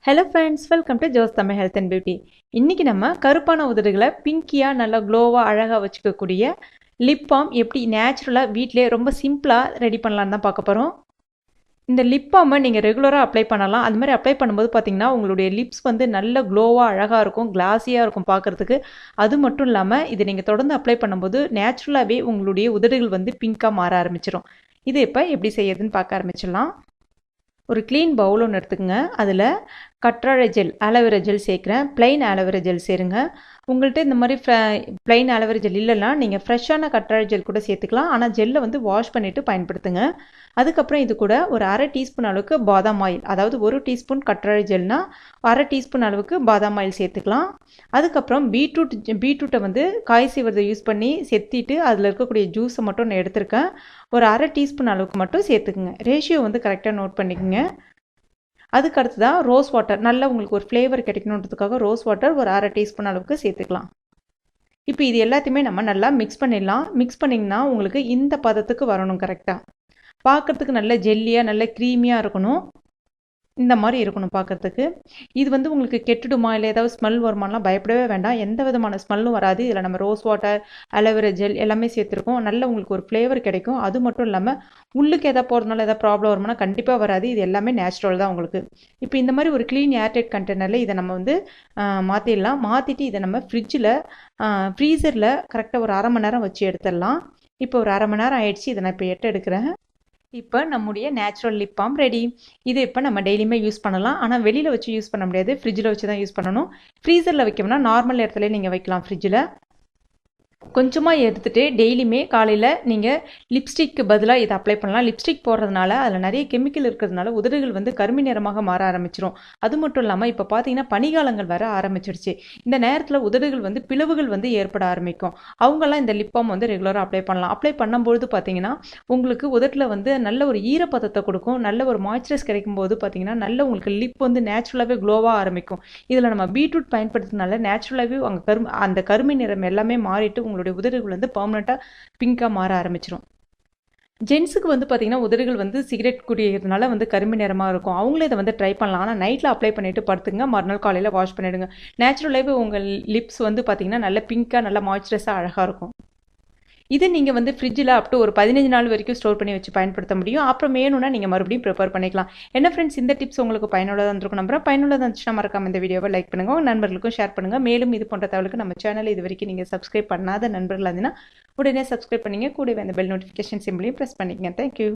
Hello friends, welcome to Joe's Tamil Health and Beauty. இன்னைக்கு நம்ம கருப்பான உதடுகளை பிங்கியா நல்லா க்ளோவா அழகா வச்சுக்கக்கூடிய லிப் பாம் எப்படி நேச்சுரலா வீட்லயே ரொம்ப சிம்பிளா ரெடி பண்ணலாம்னு தான் பார்க்க போறோம். இந்த லிப் பாமை நீங்க ரெகுலரா அப்ளை பண்ணலாம். அது மாதிரி அப்ளை பண்ணும்போது பாத்தீங்கன்னா உங்களுடைய லிப்ஸ் வந்து நல்ல க்ளோவா அழகா இருக்கும், கிளாஸியா இருக்கும் பார்க்கிறதுக்கு. அது மட்டும் இல்லாம இதை நீங்க தொடர்ந்து அப்ளை பண்ணும்போது நேச்சுரலாவே உங்களுடைய உதடுகள் வந்து பிங்கா மாற ஆரம்பிச்சிடும். இது இப்ப எப்படி செய்யறதுன்னு பார்க்க ஆரம்பிச்சிடலாம். ஒரு க்ளீன் பவுல் ஒன்று எடுத்துக்கங்க. அதில் கற்றாழை ஜெல் ஆலோவேரா ஜெல் சேர்க்குறேன். பிளைன் ஆலோவேரா ஜெல் சேருங்க. உங்கள்கிட்ட இந்த மாதிரி பிளைன் ஆலோவேரா ஜெல் இல்லைன்னா நீங்கள் ஃப்ரெஷ்ஷான கற்றாழை ஜெல் கூட சேர்த்துக்கலாம். ஆனால் ஜெல்லை வந்து வாஷ் பண்ணிவிட்டு பயன்படுத்துங்க. அதுக்கப்புறம் இது கூட ஒரு அரை டீஸ்பூன் அளவுக்கு பாதாம் ஆயில், அதாவது ஒரு டீஸ்பூன் கற்றாழை ஜெல்னா அரை டீஸ்பூன் அளவுக்கு பாதாம் ஆயில் சேர்த்துக்கலாம். அதுக்கப்புறம் பீட்ரூட்டை வந்து காய் சீவரத்தை யூஸ் பண்ணி செத்திட்டு அதில் இருக்கக்கூடிய ஜூஸை மட்டும் நான் எடுத்திருக்கேன். ஒரு அரை டீஸ்பூன் அளவுக்கு மட்டும் சேர்த்துக்குங்க. ரேஷியோ வந்து கரெக்டாக நோட் பண்ணிக்கோங்க. அதுக்கு அடுத்து தான் ரோஸ் வாட்டர், நல்லா உங்களுக்கு ஒரு ஃப்ளேவர் கிடைக்கணுன்றதுக்காக ரோஸ் வாட்டர் ஒரு அரை டீஸ்பூன் அளவுக்கு சேர்த்துக்கலாம். இப்போ இது எல்லாத்தையுமே நம்ம நல்லா மிக்ஸ் பண்ணிடலாம். மிக்ஸ் பண்ணிங்கன்னா உங்களுக்கு இந்த பதத்துக்கு வரணும். கரெக்டாக பார்க்குறதுக்கு நல்ல ஜெல்லியாக நல்ல க்ரீமியாக இருக்கணும். இந்த மாதிரி இருக்கணும் பார்க்குறதுக்கு. இது வந்து உங்களுக்கு கெட்டுடுமா இல்லை ஏதாவது ஸ்மெல் வருமானலாம் பயப்படவே வேண்டாம். எந்த விதமான ஸ்மெல்லும் வராது. இதில் நம்ம ரோஸ் வாட்டர், அலோவேரா ஜெல் எல்லாமே சேர்த்துருக்கோம். நல்ல உங்களுக்கு ஒரு ஃப்ளேவர் கிடைக்கும். அது மட்டும் இல்லாமல் உள்ளுக்கு எதாவது போகிறதுனால எதாவது ப்ராப்ளம் வருமானா கண்டிப்பாக வராது. இது எல்லாமே நேச்சுரல் தான் உங்களுக்கு. இப்போ இந்த மாதிரி ஒரு க்ளீன் ஏர்டைட் கண்டெய்னரில் இதை நம்ம வந்து மாற்றிடலாம். மாற்றிட்டு இதை நம்ம ஃப்ரீசரில் கரெக்டாக ஒரு அரை மணி நேரம் வச்சு எடுத்துடலாம். இப்போ ஒரு அரை மணி நேரம் ஆயிடுச்சு. இதை நான் இப்போ எடுக்கிறேன். இப்போ நம்முடைய நேச்சுரல் லிப் பாம் ரெடி. இது இப்போ நம்ம டெய்லியுமே யூஸ் பண்ணலாம். ஆனால் வெளியில் வச்சு யூஸ் பண்ண முடியாது, ஃப்ரிட்ஜில் வச்சு தான் யூஸ் பண்ணணும். ஃப்ரீசரில் வைக்கணும்னா நார்மல் இடத்துல நீங்கள் வைக்கலாம். ஃப்ரிட்ஜில் கொஞ்சமாக எடுத்துகிட்டு டெய்லியுமே காலையில் நீங்கள் லிப்ஸ்டிக்கு பதிலாக இதை அப்ளை பண்ணலாம். லிப்ஸ்டிக் போடுறதுனால அதில் நிறைய கெமிக்கல் இருக்கிறதுனால உதடுகள் வந்து கருமை நிறமாக மாற ஆரம்பிச்சிடும். அது மட்டும் இல்லாமல் இப்போ பார்த்தீங்கன்னா பனிகாலங்கள் வர ஆரம்பிச்சிடுச்சு. இந்த நேரத்தில் உதடுகள் வந்து பிளவுகள் வந்து ஏற்பட ஆரம்பிக்கும். அவங்கெல்லாம் இந்த லிப் பாம் வந்து ரெகுலராக அப்ளை பண்ணலாம். அப்ளை பண்ணும்போது பார்த்தீங்கன்னா உங்களுக்கு உதட்டில் வந்து நல்ல ஒரு ஈரப்பதத்தை கொடுக்கும். நல்ல ஒரு மாய்ஸ்சரைஸ் கிடைக்கும் போது பார்த்தீங்கன்னா நல்ல உங்களுக்கு லிப் வந்து நேச்சுரலாகவே க்ளோவாக ஆரம்பிக்கும். இதில் நம்ம பீட்ரூட் பயன்படுத்தினால நேச்சுரலாகவே அந்த கருமை நிறம் எல்லாமே மாறிட்டு உங்களுடைய உதடுகள் வந்து பெர்மனெண்ட்டாக பிங்காக மாற ஆரம்பிச்சிடும். ஜென்ஸுக்கு வந்து பார்த்தீங்கன்னா உதடுகள் வந்து சிகரெட் குடிக்கிறதுனால வந்து கருமை நிறமாக இருக்கும். அவங்களே இதை வந்து ட்ரை பண்ணலாம். ஆனால் நைட்டில் அப்ளை பண்ணிவிட்டு படுத்துங்க, மறுநாள் காலையில் வாஷ் பண்ணிவிடுங்க. நேச்சுரலாகவே உங்கள் லிப்ஸ் வந்து பார்த்தீங்கன்னா நல்ல பிங்காக நல்ல மாய்ஸ்சரைஸாக அழகாக இருக்கும். இது நீங்கள் வந்து ஃப்ரிட்ஜில் அப் டு ஒரு 15 நாள் வரைக்கும் ஸ்டோர் பண்ணி வச்சு பயன்படுத்த முடியும். அப்புறம் வேணும்னா நீங்கள் மறுபடியும் ப்ரிப்பேர் பண்ணிக்கலாம். என்ன ஃப்ரெண்ட்ஸ், இந்த டிப்ஸ் உங்களுக்கு பயனுள்ளதாக இருந்திருக்கும் நம்புறேன். பயனுள்ளதாக இருந்துச்சுன்னா மறக்காம இந்த வீடியோவை லைக் பண்ணுங்கள், உங்கள் நண்பர்களுக்கும் ஷேர் பண்ணுங்கள். மேலும் இது போன்ற தகவலுக்கு நம்ம சேனல் இது வரைக்கும் நீங்கள் சப்ஸ்கிரைப் பண்ணாத நண்பர்களாக இருந்தீங்கன்னா உடனே சப்ஸ்கிரைப் பண்ணிங்க. கூடவே அந்த பெல் நோட்டிஃபிகேஷன் சிம்பிளையும் ப்ரெஸ் பண்ணிக்கங்க. தேங்க்யூ.